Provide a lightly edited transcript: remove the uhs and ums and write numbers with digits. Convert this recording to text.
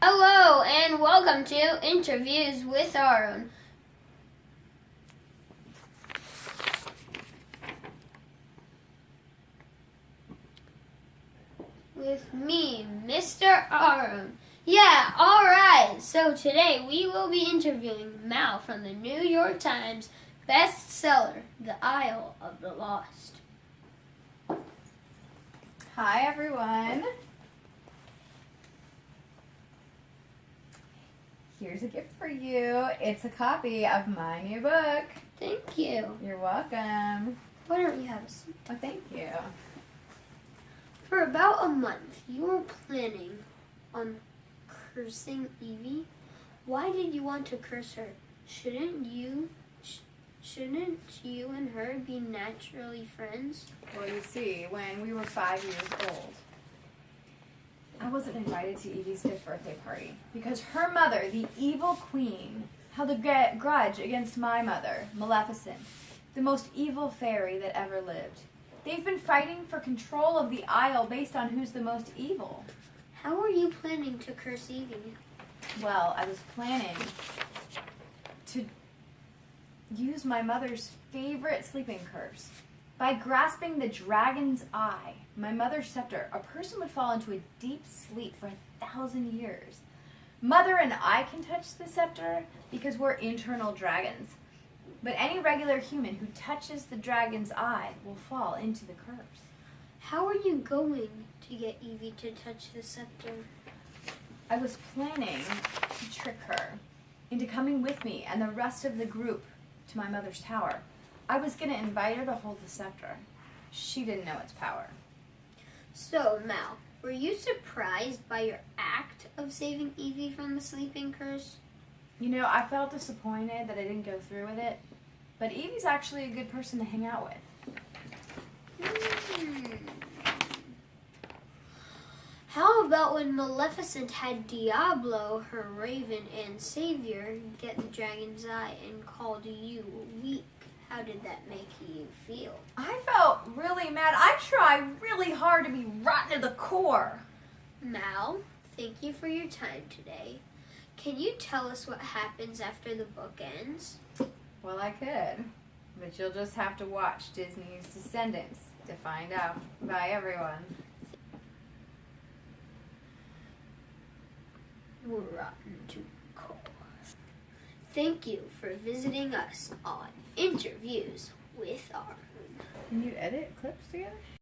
Hello and welcome to Interviews with Aaron. With me, Mr. Aaron. Yeah, alright. So today we will be interviewing Mal from the New York Times bestseller, The Isle of the Lost. Hi everyone. Here's a gift for you. It's a copy of my new book. Thank you. You're welcome. Why don't you have a seat? Oh, thank you. For about a month, you were planning on cursing Evie. Why did you want to curse her? Shouldn't you and her be naturally friends? Well, you see, when we were 5 years old, I wasn't invited to Evie's 5th birthday party because her mother, the evil queen, held a grudge against my mother, Maleficent, the most evil fairy that ever lived. They've been fighting for control of the Isle based on who's the most evil. How are you planning to curse Evie? Well, I was planning to use my mother's favorite sleeping curse. By grasping the dragon's eye, my mother's scepter, a person would fall into a deep sleep for 1,000 years. Mother and I can touch the scepter because we're internal dragons. But any regular human who touches the dragon's eye will fall into the curse. How are you going to get Evie to touch the scepter? I was planning to trick her into coming with me and the rest of the group to my mother's tower. I was going to invite her to hold the scepter. She didn't know its power. So, Mal, were you surprised by your act of saving Evie from the sleeping curse? You know, I felt disappointed that I didn't go through with it, but Evie's actually a good person to hang out with. How about when Maleficent had Diablo, her raven and savior, get the dragon's eye and called you weak? How did that make you feel? I felt really mad. I tried really hard to be rotten to the core. Mal, thank you for your time today. Can you tell us what happens after the book ends? Well, I could, but you'll just have to watch Disney's Descendants to find out. Bye, everyone. Rotten to core. Thank you for visiting us on Interviews with Aaron. Can you edit clips together?